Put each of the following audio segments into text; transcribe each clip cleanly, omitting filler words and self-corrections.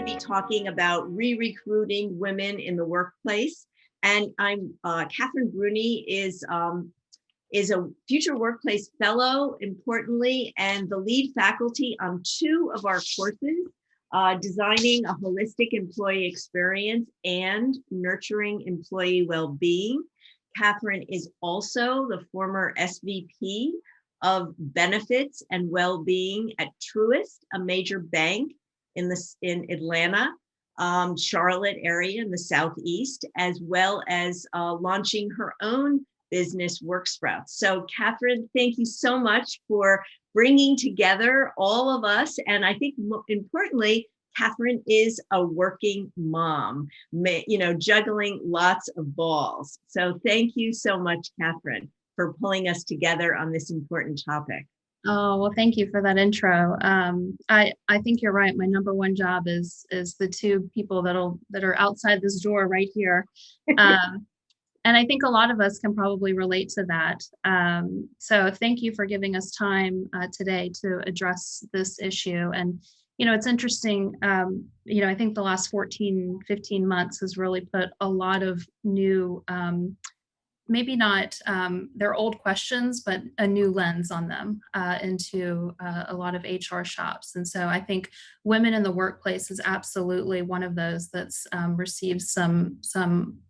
be talking about re-recruiting women in the workplace. And I'm Katherine Brune is a future workplace fellow, importantly, and the lead faculty on 2 of our courses, designing a holistic employee experience and nurturing employee well-being. Katherine is also the former SVP of benefits and well-being at Truist, a major bank in Atlanta, Charlotte area in the Southeast, as well as launching her own business, WorkSprout. So Katherine, thank you so much for bringing together all of us. And I think importantly, Katherine is a working mom, juggling lots of balls. So thank you so much, Katherine, for pulling us together on this important topic. Oh, well, thank you for that intro. I think you're right. My number one job is the 2 people that are outside this door right here. And I think a lot of us can probably relate to that. So thank you for giving us time today to address this issue. And, it's interesting, I think the last 14, 15 months has really put a lot of new, maybe not their old questions, but a new lens on them into a lot of HR shops. And so I think women in the workplace is absolutely one of those that's received some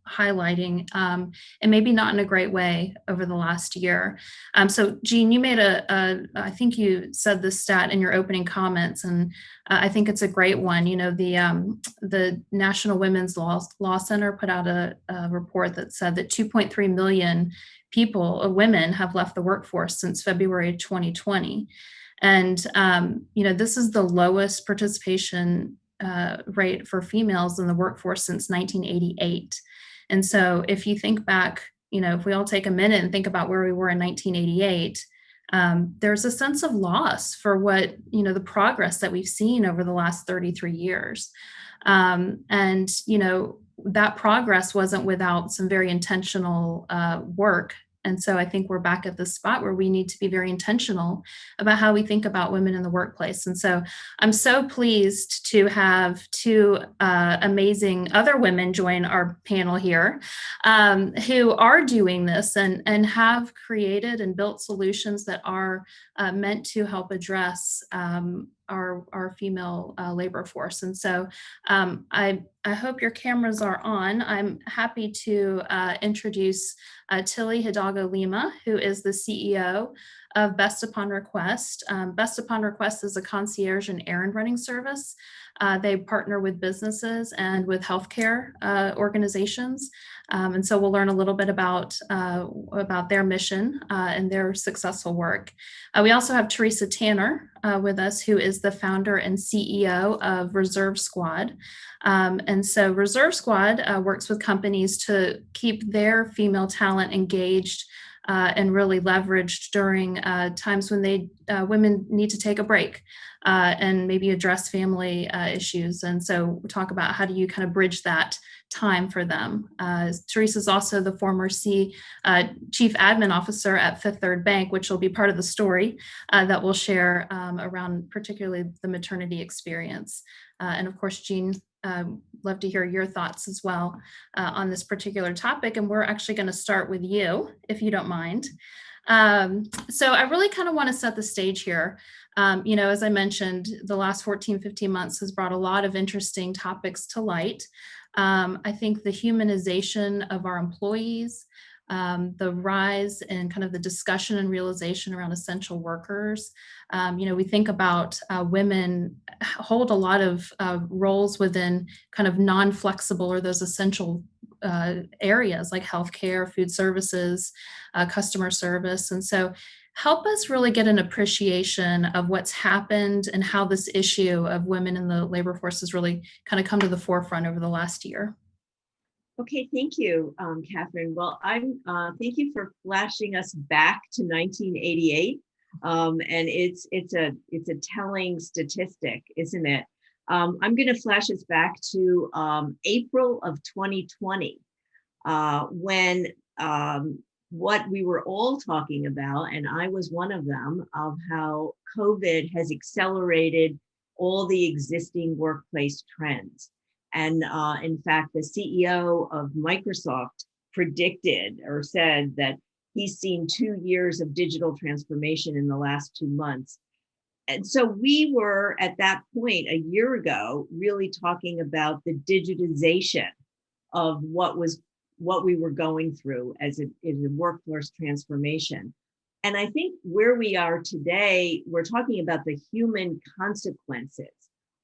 highlighting, and maybe not in a great way over the last year. So Jeanne, you made I think you said this stat in your opening comments, and I think it's a great one. The National Women's Law Center put out a report that said that 2.3 million women have left the workforce since February 2020. And, this is the lowest participation rate for females in the workforce since 1988. And so if you think back, if we all take a minute and think about where we were in 1988, there's a sense of loss for what, the progress that we've seen over the last 33 years. That progress wasn't without some very intentional work. And so I think we're back at the spot where we need to be very intentional about how we think about women in the workplace. And so I'm so pleased to have 2 amazing other women join our panel here who are doing this and have created and built solutions that are meant to help address our female labor force. And so I hope your cameras are on. I'm happy to introduce Tillie Hidalgo Lima, who is the CEO of Best Upon Request. Best Upon Request is a concierge and errand running service. They partner with businesses and with healthcare organizations. And so we'll learn a little bit about their mission and their successful work. We also have Teresa Tanner with us, who is the founder and CEO of Reserve Squad. And so Reserve Squad works with companies to keep their female talent engaged and really leveraged during times when women need to take a break and maybe address family issues. And so we'll talk about how do you kind of bridge that time for them. Teresa is also the former Chief Admin Officer at Fifth Third Bank, which will be part of the story that we'll share around particularly the maternity experience. And of course, Jeanne, love to hear your thoughts as well on this particular topic. And we're actually going to start with you, if you don't mind. So I really kind of want to set the stage here. As I mentioned, the last 14, 15 months has brought a lot of interesting topics to light. I think the humanization of our employees, the rise and kind of the discussion and realization around essential workers. We think about women hold a lot of roles within kind of non-flexible or those essential areas like healthcare, food services, customer service. And so help us really get an appreciation of what's happened and how this issue of women in the labor force has really kind of come to the forefront over the last year. Okay, thank you, Katherine. Well, thank you for flashing us back to 1988, and it's a telling statistic, isn't it? I'm going to flash us back to April of 2020, when what we were all talking about, and I was one of them, of how COVID has accelerated all the existing workplace trends. And in fact, the CEO of Microsoft predicted or said that he's seen 2 years of digital transformation in the last 2 months. And so we were at that point a year ago really talking about the digitization of what we were going through as a workforce transformation. And I think where we are today, we're talking about the human consequences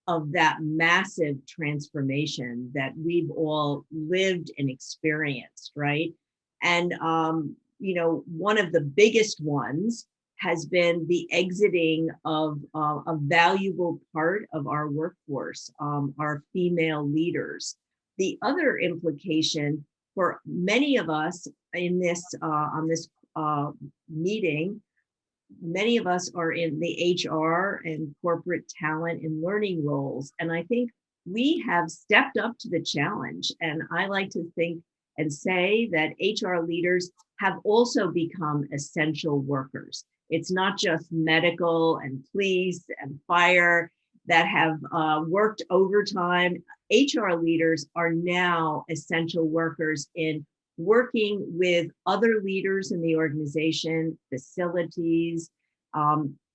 of that massive transformation that we've all lived and experienced, right? And one of the biggest ones has been the exiting of a valuable part of our workforce, our female leaders. The other implication for many of us in this on this meeting, many of us are in the HR and corporate talent and learning roles. And I think we have stepped up to the challenge. And I like to think and say that HR leaders have also become essential workers. It's not just medical and police and fire that have worked overtime. HR leaders are now essential workers in working with other leaders in the organization, facilities,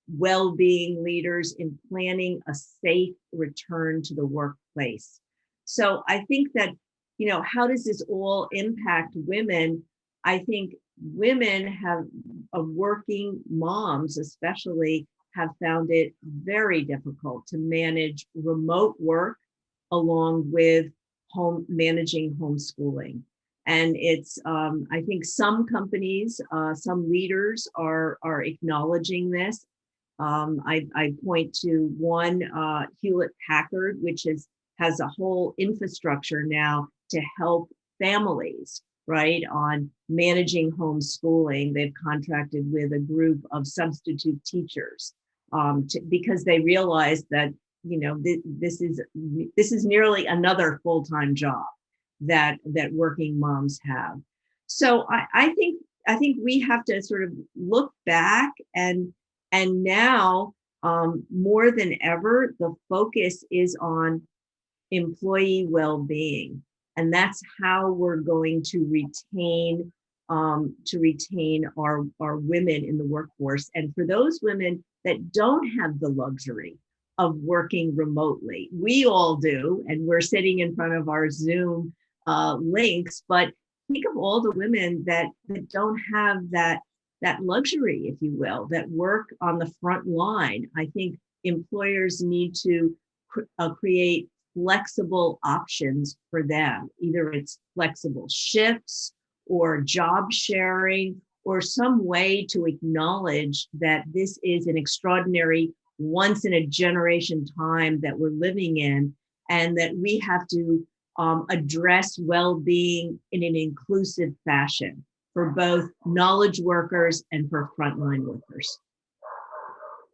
well-being leaders in planning a safe return to the workplace. So I think that, how does this all impact women? I think women working moms especially have found it very difficult to manage remote work along with managing homeschooling. And it's, I think some companies, some leaders are acknowledging this. I point to one, Hewlett Packard, which has a whole infrastructure now to help families, right, on managing homeschooling. They've contracted with a group of substitute teachers because they realize that this is nearly another full-time job that working moms have. So I think we have to sort of look back and now more than ever the focus is on employee well-being, and that's how we're going to retain our women in the workforce. And for those women that don't have the luxury of working remotely, we all do, and we're sitting in front of our Zoom links, but think of all the women that don't have that luxury, if you will, that work on the front line. I think employers need to create flexible options for them. Either it's flexible shifts or job sharing or some way to acknowledge that this is an extraordinary once in a generation time that we're living in, and that we have to address well-being in an inclusive fashion for both knowledge workers and for frontline workers.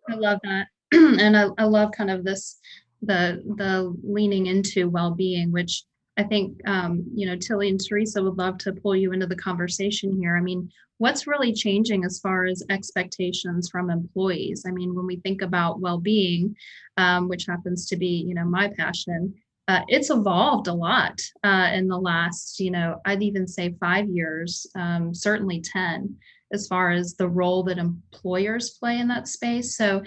I love that. And I love kind of this, the leaning into well-being, which I think, Tillie and Teresa would love to pull you into the conversation here. I mean, what's really changing as far as expectations from employees? I mean, when we think about well-being, which happens to be, my passion, it's evolved a lot in the last, I'd even say 5 years, certainly 10, as far as the role that employers play in that space. So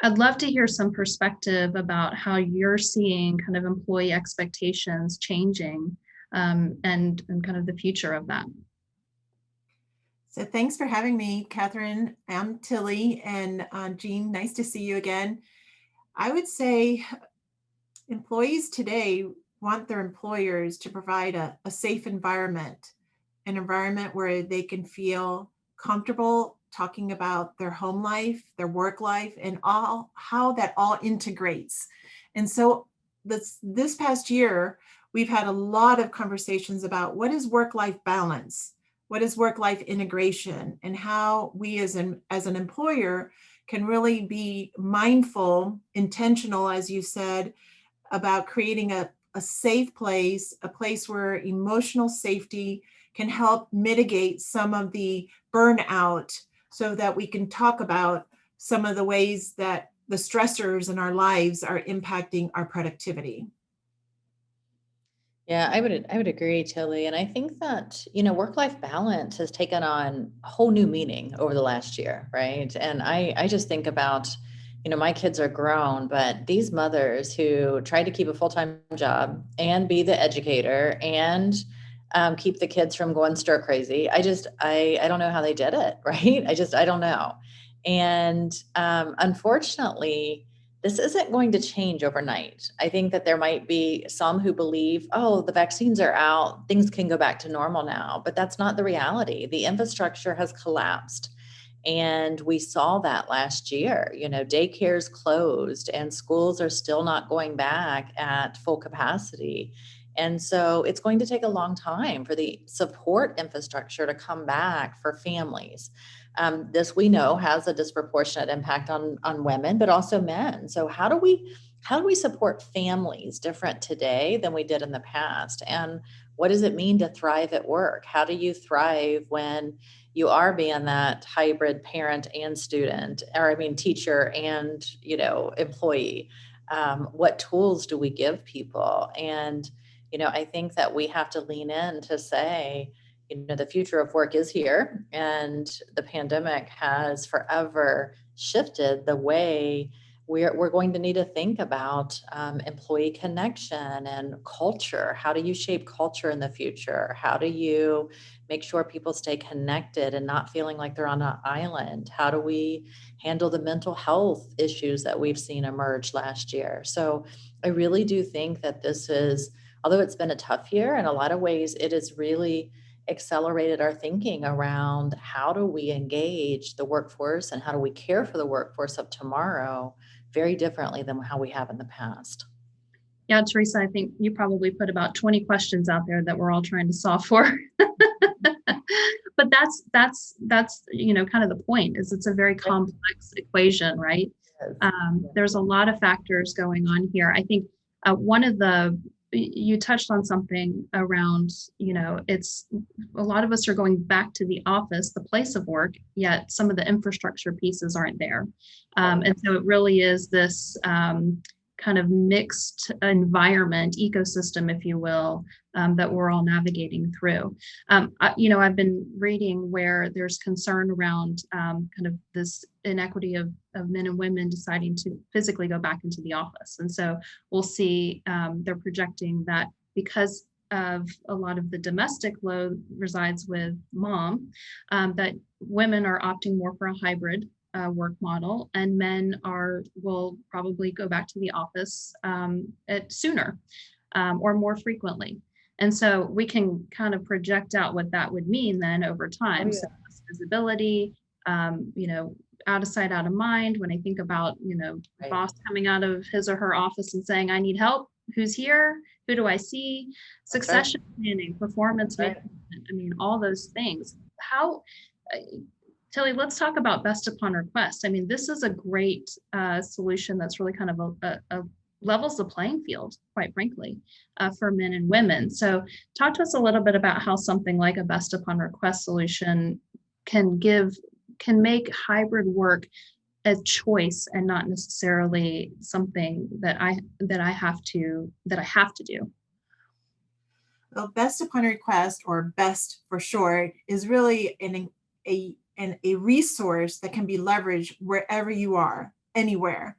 I'd love to hear some perspective about how you're seeing kind of employee expectations changing, and kind of the future of that. So thanks for having me, Katherine. I'm Tillie, and Jeanne, nice to see you again. I would say employees today want their employers to provide a safe environment, an environment where they can feel comfortable talking about their home life, their work life, and how that all integrates. And so this past year, we've had a lot of conversations about what is work-life balance, what is work-life integration, and how we as an employer can really be mindful, intentional, as you said, about creating a safe place, a place where emotional safety can help mitigate some of the burnout, so that we can talk about some of the ways that the stressors in our lives are impacting our productivity. Yeah, I would agree, Tillie. And I think that, work-life balance has taken on a whole new meaning over the last year, right? And I just think about, my kids are grown, but these mothers who tried to keep a full-time job and be the educator and keep the kids from going stir crazy. I don't know how they did it, right? I don't know. And unfortunately, this isn't going to change overnight. I think that there might be some who believe, oh, the vaccines are out, things can go back to normal now, but that's not the reality. The infrastructure has collapsed. And we saw that last year. Daycares closed and schools are still not going back at full capacity. And so it's going to take a long time for the support infrastructure to come back for families. This we know has a disproportionate impact on women, but also men. So how do we support families different today than we did in the past? And what does it mean to thrive at work? How do you thrive when you are being that hybrid parent and student, or teacher and, employee? What tools do we give people? And, I think that we have to lean in to say, the future of work is here, and the pandemic has forever shifted the way we're going to need to think about employee connection and culture. How do you shape culture in the future? How do you make sure people stay connected and not feeling like they're on an island? How do we handle the mental health issues that we've seen emerge last year? So I really do think that this is, although it's been a tough year, in a lot of ways, it has really accelerated our thinking around how do we engage the workforce and how do we care for the workforce of tomorrow very differently than how we have in the past. Yeah, Teresa, I think you probably put about 20 questions out there that we're all trying to solve for. But that's kind of the point, is it's a very complex equation, right? There's a lot of factors going on here. I think you touched on something around, it's a lot of us are going back to the office, the place of work, yet some of the infrastructure pieces aren't there. And so it really is this kind of mixed environment, ecosystem, if you will, that we're all navigating through. I've been reading where there's concern around kind of this inequity of men and women deciding to physically go back into the office. And so we'll see, they're projecting that because of a lot of the domestic load resides with mom, that women are opting more for a hybrid work model, and men will probably go back to the office sooner or more frequently. And so we can kind of project out what that would mean then over time. So less visibility, out of sight, out of mind. When I think about, boss coming out of his or her office and saying, I need help. Who's here? Who do I see? Succession planning, performance management. All those things. Tillie, let's talk about best upon request. This is a great solution that's really kind of a levels the playing field, quite frankly, for men and women. So talk to us a little bit about how something like a best upon request solution can make hybrid work a choice and not necessarily something that I have to do. Well, best upon request, or BEST for short, is really a resource that can be leveraged wherever you are, anywhere.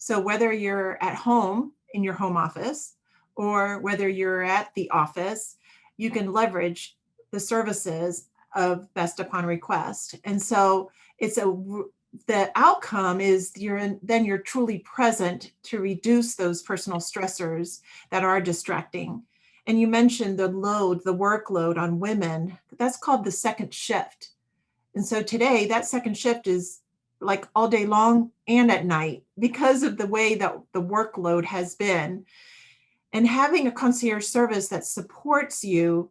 So whether you're at home in your home office or whether you're at the office, you can leverage the services of best upon request. And so the outcome is you're truly present to reduce those personal stressors that are distracting. And you mentioned the workload on women. That's called the second shift. And so today, that second shift is like all day long and at night because of the way that the workload has been. And having a concierge service that supports you,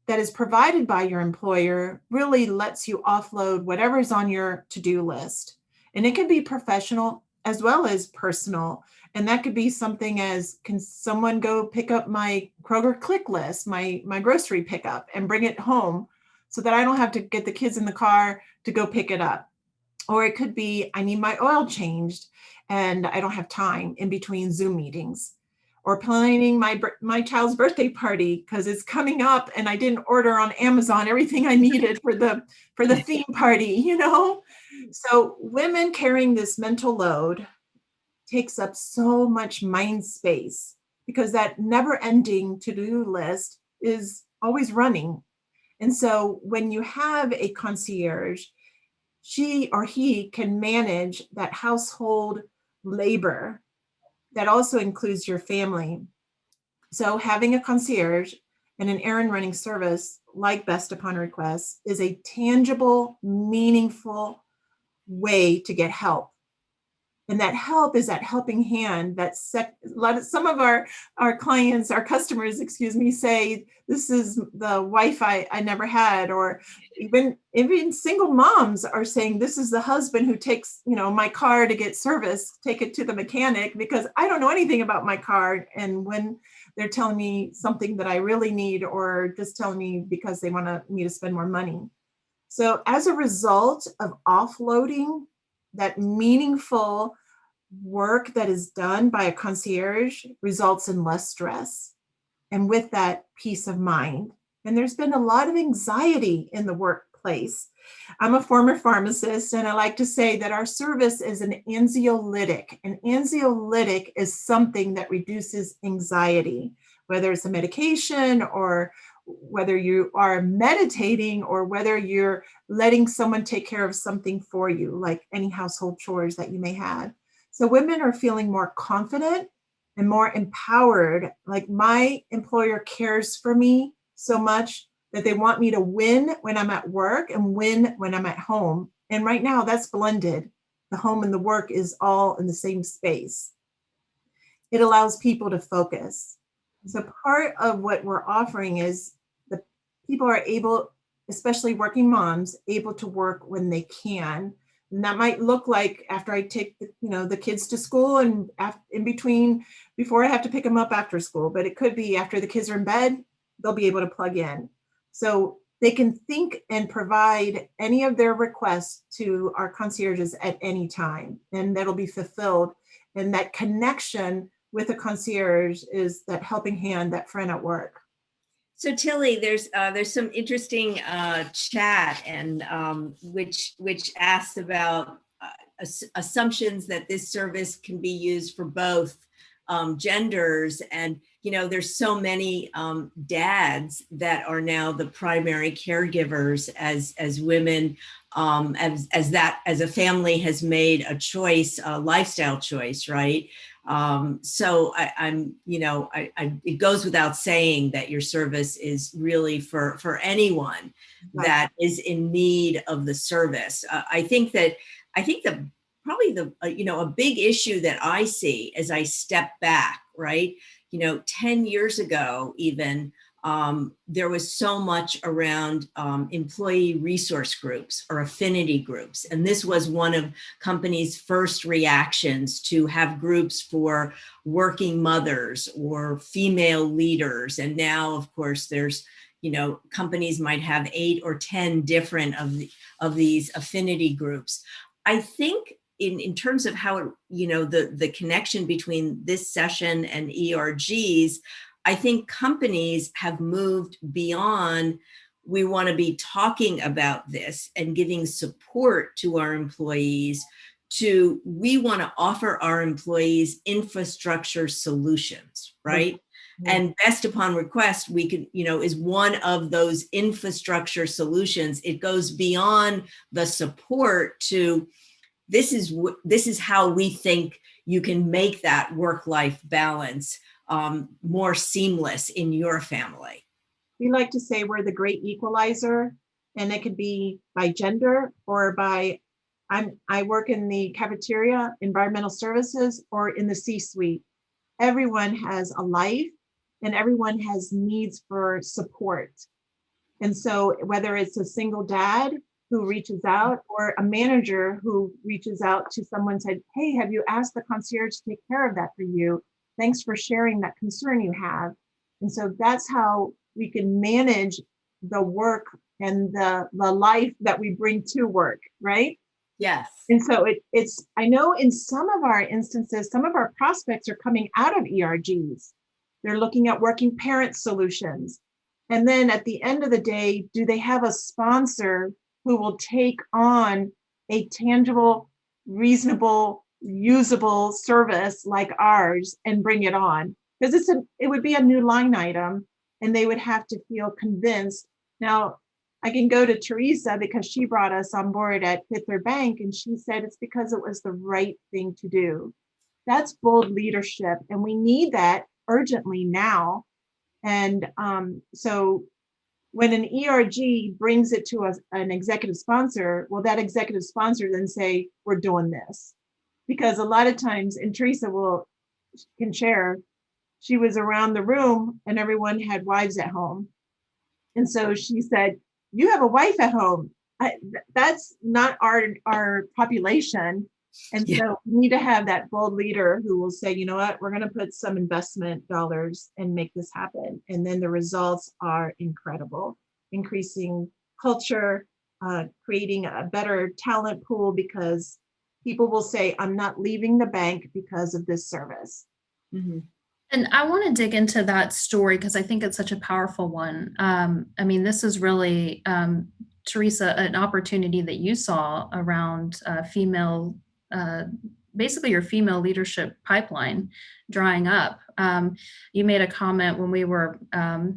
that is provided by your employer, really lets you offload whatever's on your to-do list. And it can be professional as well as personal. And that could be something as, can someone go pick up my Kroger click list, my grocery pickup, and bring it home so that I don't have to get the kids in the car to go pick it up? Or it could be, I need my oil changed. and I don't have time in between Zoom meetings, or planning my child's birthday party because it's coming up and I didn't order on Amazon everything I needed for the theme party, you know? So women carrying this mental load takes up so much mind space because that never ending to-do list is always running. And so when you have a concierge, she or he can manage that household labor that also includes your family. So having a concierge and an errand running service like Best Upon Request is a tangible, meaningful way to get help. And that help is that helping hand that some of our clients, our customers, excuse me, say, this is the wife I never had, or even single moms are saying, this is the husband who takes, my car to get serviced, take it to the mechanic because I don't know anything about my car. And when they're telling me something that I really need, or just telling me because they want me to spend more money. So as a result of offloading that meaningful work that is done by a concierge results in less stress, and with that, peace of mind. And there's been a lot of anxiety in the workplace. I'm a former pharmacist, and I like to say that our service is an anxiolytic. An anxiolytic is something that reduces anxiety, whether it's a medication or whether you are meditating or whether you're letting someone take care of something for you, like any household chores that you may have. So women are feeling more confident and more empowered. Like, my employer cares for me so much that they want me to win when I'm at work and win when I'm at home. And right now that's blended. The home and the work is all in the same space. It allows people to focus. So part of what we're offering is the people are able, especially working moms, able to work when they can. And that might look like after I take the kids to school and in between, before I have to pick them up after school, but it could be after the kids are in bed, they'll be able to plug in. So they can think and provide any of their requests to our concierges at any time, and that'll be fulfilled. And that connection with a concierge is that helping hand, that friend at work. So Tillie, there's some interesting chat, and which asks about assumptions that this service can be used for both genders, and there's so many dads that are now the primary caregivers as women, as a family has made a choice, a lifestyle choice, right? So it goes without saying that your service is really for anyone that is in need of the service. I think probably a big issue that I see as I step back, right? 10 years ago, even, there was so much around employee resource groups or affinity groups. And this was one of companies' first reactions to have groups for working mothers or female leaders. And now, of course, there's, companies might have 8 or 10 different of these affinity groups. I think in terms of how, the connection between this session and ERGs, I think companies have moved beyond, we want to be talking about this and giving support to our employees, to we want to offer our employees infrastructure solutions, right? Mm-hmm. And Best Upon Request, we can, is one of those infrastructure solutions. It goes beyond the support to, this is how we think you can make that work-life balance more seamless in your family. We like to say we're the great equalizer, and it could be by gender or by, I work in the cafeteria, environmental services, or in the C-suite. Everyone has a life and everyone has needs for support. And so whether it's a single dad who reaches out, or a manager who reaches out to someone and said, hey, have you asked the concierge to take care of that for you? Thanks for sharing that concern you have. And so that's how we can manage the work and the life that we bring to work, right? Yes. And so it's, I know in some of our instances, some of our prospects are coming out of ERGs. They're looking at working parent solutions. And then at the end of the day, do they have a sponsor who will take on a tangible, reasonable, usable service like ours and bring it on? Because it would be a new line item and they would have to feel convinced. Now, I can go to Teresa because she brought us on board at Fifth Third Bank, and she said it's because it was the right thing to do. That's bold leadership, and we need that urgently now. And so when an ERG brings it to an executive sponsor, well, that executive sponsor then say, we're doing this. Because a lot of times, and Teresa can share, she was around the room and everyone had wives at home. And so she said, you have a wife at home. That's not our population. And so we need to have that bold leader who will say, you know what, we're going to put some investment dollars and make this happen. And then the results are incredible, increasing culture, creating a better talent pool, because people will say, I'm not leaving the bank because of this service. Mm-hmm. And I want to dig into that story because I think it's such a powerful one. I mean, this is really, Teresa, an opportunity that you saw around female, basically your female leadership pipeline drying up. You made a comment when we were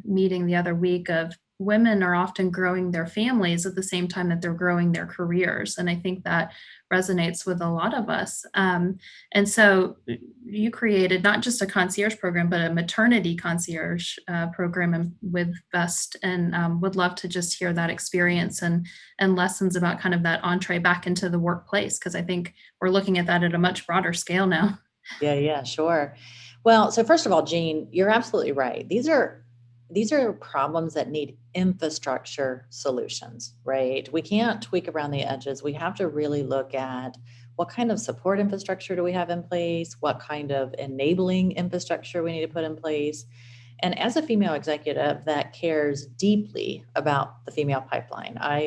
meeting the other week of women are often growing their families at the same time that they're growing their careers. And I think that resonates with a lot of us. And so you created not just a concierge program, but a maternity concierge program with Vest, and would love to just hear that experience and lessons about kind of that entree back into the workplace, because I think we're looking at that at a much broader scale now. Yeah, sure. Well, so first of all, Jeanne, you're absolutely right. These are problems that need infrastructure solutions, right? We can't tweak around the edges. We have to really look at what kind of support infrastructure do we have in place? What kind of enabling infrastructure we need to put in place? And as a female executive that cares deeply about the female pipeline, I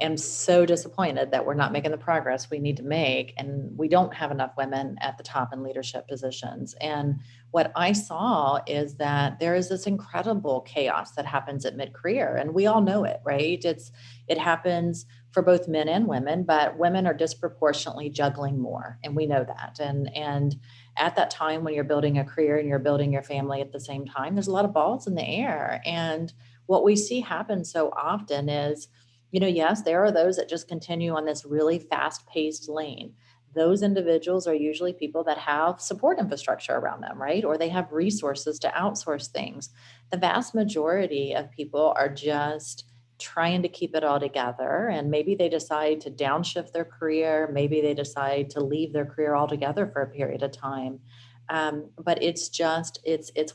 am so disappointed that we're not making the progress we need to make, and we don't have enough women at the top in leadership positions. And what I saw is that there is this incredible chaos that happens at mid-career, and we all know it, right? It happens for both men and women, but women are disproportionately juggling more, and we know that. And at that time when you're building a career and you're building your family at the same time, there's a lot of balls in the air. And what we see happen so often is, yes, there are those that just continue on this really fast-paced lane. Those individuals are usually people that have support infrastructure around them, right? Or they have resources to outsource things. The vast majority of people are just trying to keep it all together. And maybe they decide to downshift their career. Maybe they decide to leave their career altogether for a period of time. But it's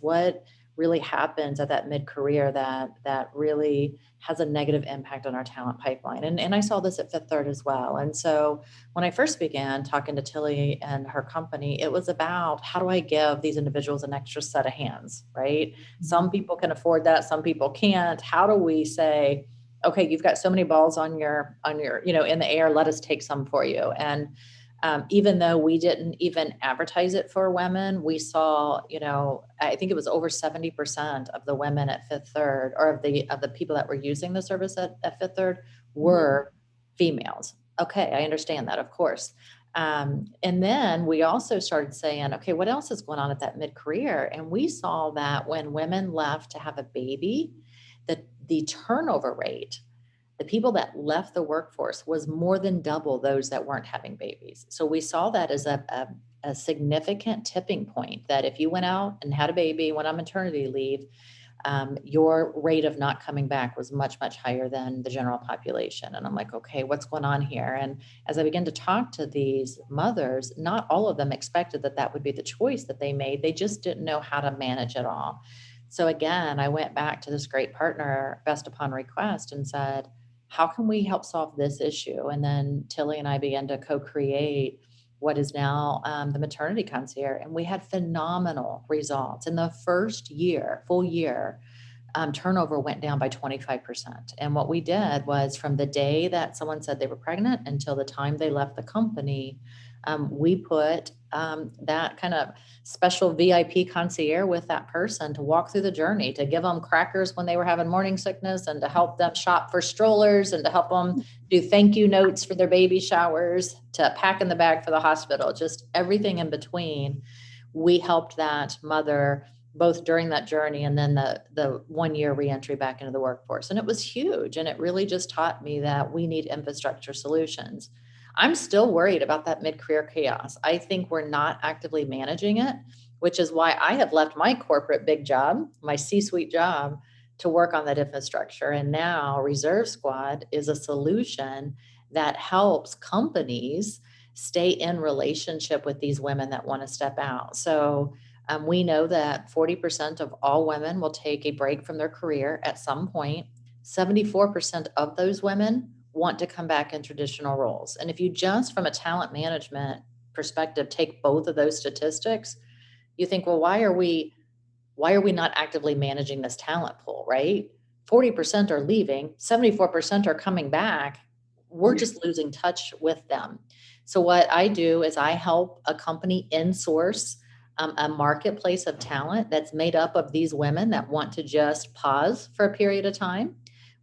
what really happens at that mid-career that really has a negative impact on our talent pipeline. And I saw this at Fifth Third as well. And so when I first began talking to Tillie and her company, it was about, how do I give these individuals an extra set of hands, right? Mm-hmm. Some people can afford that, some people can't. How do we say, okay, you've got so many balls on your, in the air, let us take some for you. And even though we didn't even advertise it for women, we saw, I think it was over 70% of the women at Fifth Third, or of the people that were using the service at Fifth Third, were females. Okay, I understand that, of course. And then we also started saying, okay, what else is going on at that mid-career? And we saw that when women left to have a baby, the turnover rate, the people that left the workforce, was more than double those that weren't having babies. So we saw that as a significant tipping point, that if you went out and had a baby, went on maternity leave, your rate of not coming back was much, much higher than the general population. And I'm like, okay, what's going on here? And as I began to talk to these mothers, not all of them expected that would be the choice that they made. They just didn't know how to manage it all. So again, I went back to this great partner, Best Upon Request, and said, how can we help solve this issue? And then Tillie and I began to co-create what is now the maternity concierge. And we had phenomenal results in the first year, full year. turnover went down by 25%. And what we did was from the day that someone said they were pregnant until the time they left the company, we put that kind of special VIP concierge with that person to walk through the journey, to give them crackers when they were having morning sickness, and to help them shop for strollers, and to help them do thank you notes for their baby showers, to pack in the bag for the hospital, just everything in between. We helped that mother both during that journey and then the 1 year reentry back into the workforce. And it was huge. And it really just taught me that we need infrastructure solutions. I'm still worried about that mid-career chaos. I think we're not actively managing it, which is why I have left my corporate big job, my C-suite job, to work on that infrastructure. And now Reserve Squad is a solution that helps companies stay in relationship with these women that want to step out. So we know that 40% of all women will take a break from their career at some point. 74% of those women want to come back in traditional roles. And if you just from a talent management perspective take both of those statistics, you think, well, why are we not actively managing this talent pool, right? 40% are leaving, 74% are coming back. We're just losing touch with them. So what I do is I help a company insource a marketplace of talent that's made up of these women that want to just pause for a period of time.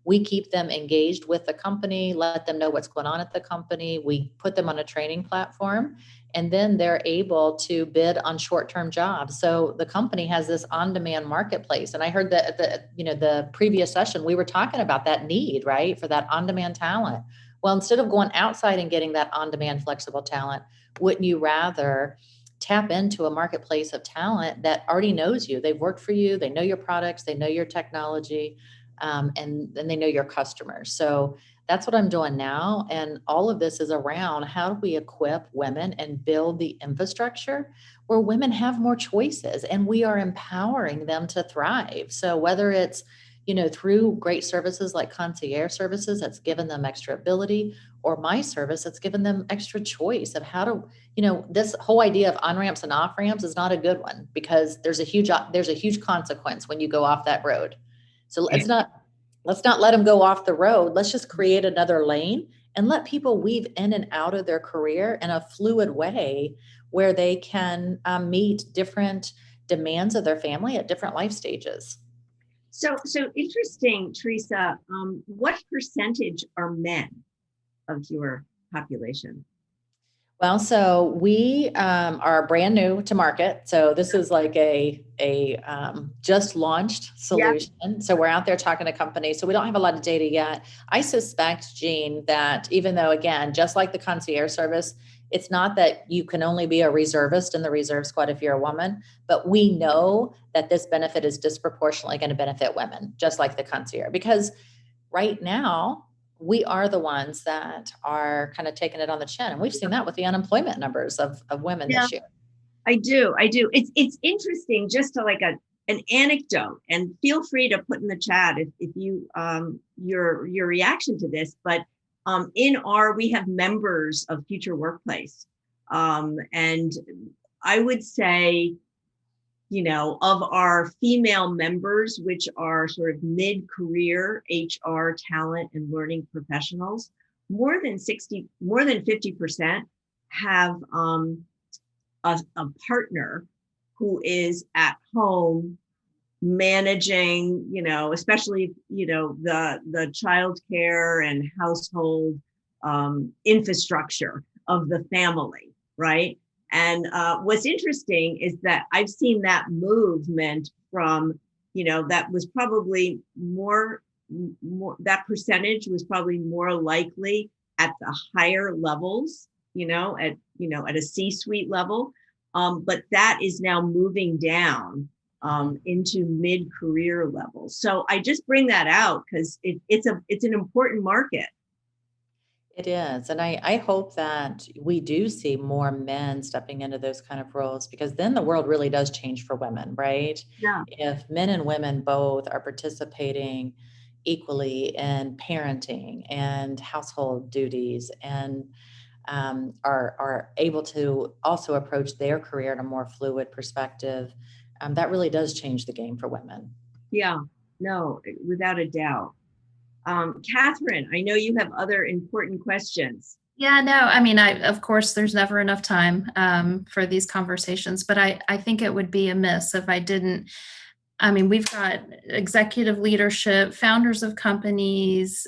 We keep them engaged with the company, let them know what's going on at the company. We put them on a training platform, and then they're able to bid on short-term jobs. So the company has this on-demand marketplace. And I heard that at the previous session, we were talking about that need, right, for that on-demand talent. Well, instead of going outside and getting that on-demand flexible talent, wouldn't you rather tap into a marketplace of talent that already knows you? They've worked for you. They know your products. They know your technology. And they know your customers. So that's what I'm doing now. And all of this is around how do we equip women and build the infrastructure where women have more choices and we are empowering them to thrive. So whether it's, through great services like concierge services, that's given them extra ability, or my service that's given them extra choice of how to, this whole idea of on-ramps and off-ramps is not a good one, because there's a huge consequence when you go off that road. So let's not let them go off the road. Let's just create another lane and let people weave in and out of their career in a fluid way where they can meet different demands of their family at different life stages. So interesting, Teresa. What percentage are men of your population? Well, so we are brand new to market. So this is like a just launched solution. Yeah. So we're out there talking to companies. So we don't have a lot of data yet. I suspect, Jeanne, that even though, again, just like the concierge service, it's not that you can only be a reservist in the Reserve Squad if you're a woman, but we know that this benefit is disproportionately going to benefit women, just like the concierge, because right now, we are the ones that are kind of taking it on the chin. And we've seen that with the unemployment numbers of women this year. I do. It's interesting, just to like an anecdote, and feel free to put in the chat if you your reaction to this. But we have members of Future Workplace. And I would say, of our female members, which are sort of mid-career HR talent and learning professionals, more than 50% have a partner who is at home managing, especially, the childcare and household infrastructure of the family, right? And what's interesting is that I've seen that movement from, that was probably more, that percentage was probably more likely at the higher levels, at a C-suite level. But that is now moving down into mid-career levels. So I just bring that out because it's an important market. It is. And I hope that we do see more men stepping into those kind of roles, because then the world really does change for women, right? Yeah. If men and women both are participating equally in parenting and household duties and are able to also approach their career in a more fluid perspective, that really does change the game for women. Yeah. no, without a doubt. Katherine, I know you have other important questions. Yeah, no, I mean, of course, there's never enough time for these conversations, but I think it would be amiss if I didn't. I mean, we've got executive leadership, founders of companies,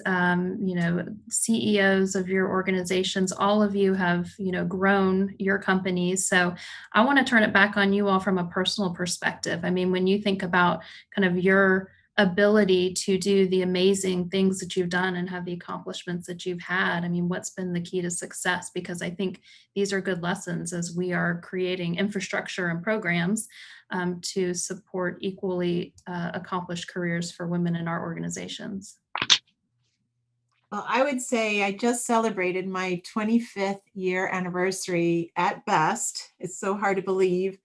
CEOs of your organizations. All of you have, grown your companies. So I want to turn it back on you all from a personal perspective. I mean, when you think about kind of your ability to do the amazing things that you've done and have the accomplishments that you've had, I mean, what's been the key to success? Because I think these are good lessons as we are creating infrastructure and programs to support equally accomplished careers for women in our organizations. Well, I would say I just celebrated my 25th year anniversary at best. It's so hard to believe.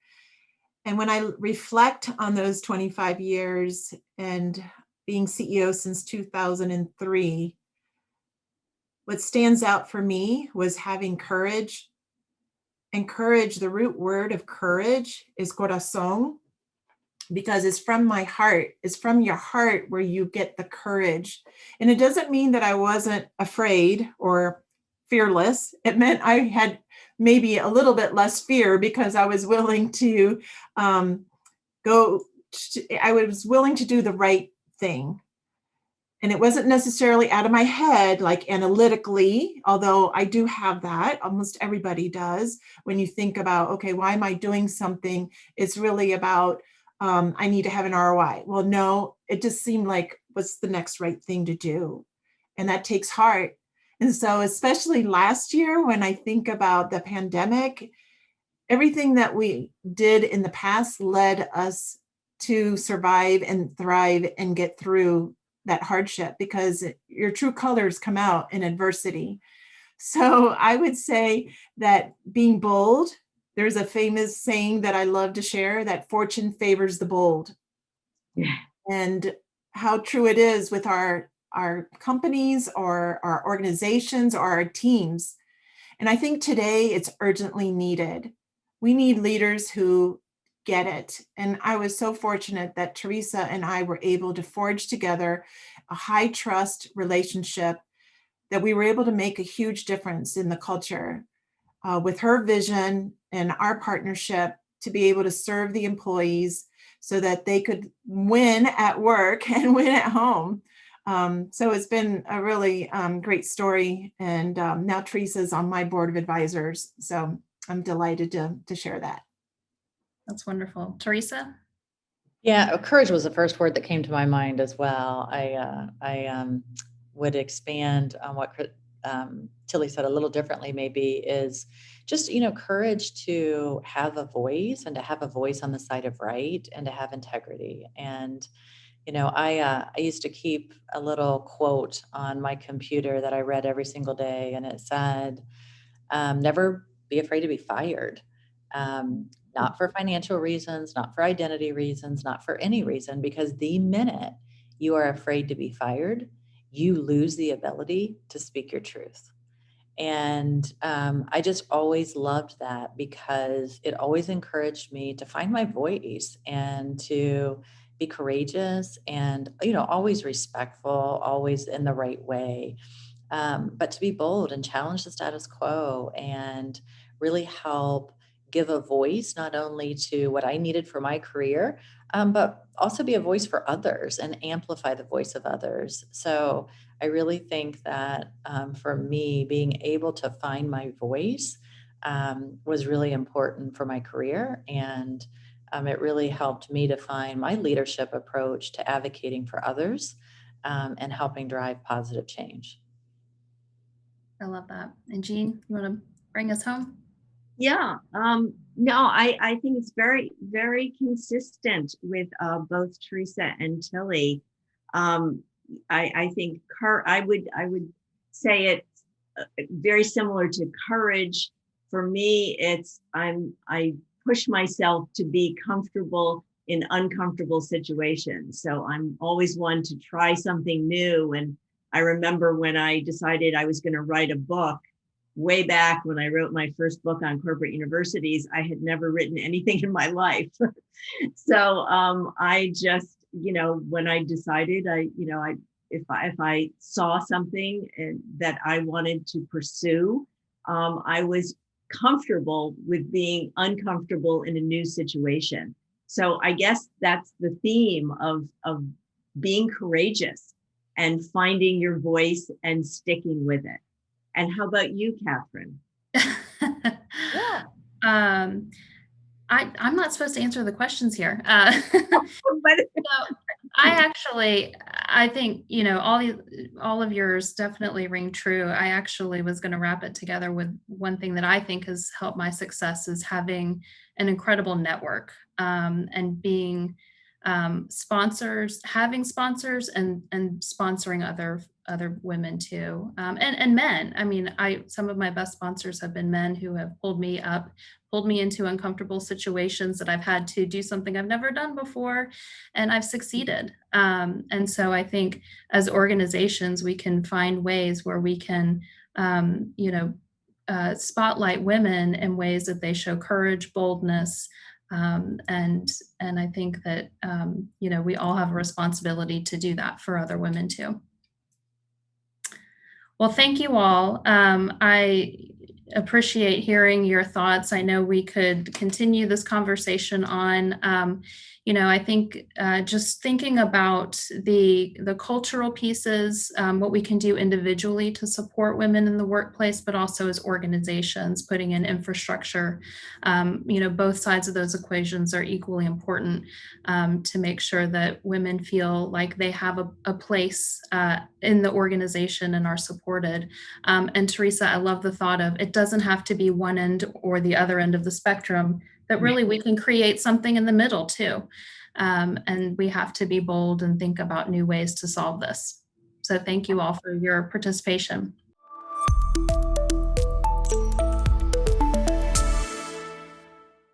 And when I reflect on those 25 years and being CEO since 2003, what stands out for me was having courage. And courage, the root word of courage is corazón, because it's from my heart. It's from your heart where you get the courage. And it doesn't mean that I wasn't afraid or fearless. It meant I had maybe a little bit less fear because I was willing to I was willing to do the right thing. And it wasn't necessarily out of my head, like analytically, although I do have that. Almost everybody does. When you think about, okay, why am I doing something? It's really about, I need to have an ROI. Well, no, it just seemed like what's the next right thing to do? And that takes heart. And so, especially last year, when I think about the pandemic, everything that we did in the past led us to survive and thrive and get through that hardship, because your true colors come out in adversity. So I would say that being bold, there's a famous saying that I love to share, that fortune favors the bold. Yeah. And how true it is with our companies or our organizations or our teams. And I think today it's urgently needed. We need leaders who get it. And I was so fortunate that Teresa and I were able to forge together a high trust relationship, that we were able to make a huge difference in the culture with her vision and our partnership to be able to serve the employees so that they could win at work and win at home. So it's been a really great story. And now Teresa's on my board of advisors. So I'm delighted to share that. That's wonderful. Teresa? Yeah, courage was the first word that came to my mind as well. I would expand on what Tillie said a little differently, maybe, is just, courage to have a voice, and to have a voice on the side of right, and to have integrity. And, I used to keep a little quote on my computer that I read every single day, and it said, never be afraid to be fired. Not for financial reasons, not for identity reasons, not for any reason, because the minute you are afraid to be fired, you lose the ability to speak your truth. And I just always loved that, because it always encouraged me to find my voice and to be courageous and, always respectful, always in the right way. But to be bold and challenge the status quo and really help give a voice not only to what I needed for my career, but also be a voice for others and amplify the voice of others. So I really think that for me, being able to find my voice was really important for my career. And it really helped me define my leadership approach to advocating for others and helping drive positive change. I love that. And Jeanne, you want to bring us home? Yeah, no, I think it's very, very consistent with both Teresa and Tillie. I think I would say it's very similar to courage. For me, it's I push myself to be comfortable in uncomfortable situations. So I'm always one to try something new. And I remember when I decided I was going to write a book, way back when I wrote my first book on corporate universities, I had never written anything in my life. So I just when I decided if I saw something that I wanted to pursue, I was comfortable with being uncomfortable in a new situation. So I guess that's the theme of being courageous and finding your voice and sticking with it. And how about you, Katherine? Yeah. I'm not supposed to answer the questions here. But So I think, all of yours definitely ring true. I actually was going to wrap it together with one thing that I think has helped my success is having an incredible network, and being having sponsors and sponsoring other women too, and men. I mean, some of my best sponsors have been men who have pulled me up, pulled me into uncomfortable situations that I've had to do something I've never done before, and I've succeeded. And so I think as organizations, we can find ways where we can, spotlight women in ways that they show courage, boldness, and I think that we all have a responsibility to do that for other women too. Well, thank you all. I appreciate hearing your thoughts. I know we could continue this conversation on. I think just thinking about the cultural pieces, what we can do individually to support women in the workplace, but also as organizations, putting in infrastructure. Both sides of those equations are equally important to make sure that women feel like they have a place in the organization and are supported. And Teresa, I love the thought of it doesn't have to be one end or the other end of the spectrum, that really we can create something in the middle too. And we have to be bold and think about new ways to solve this. So thank you all for your participation.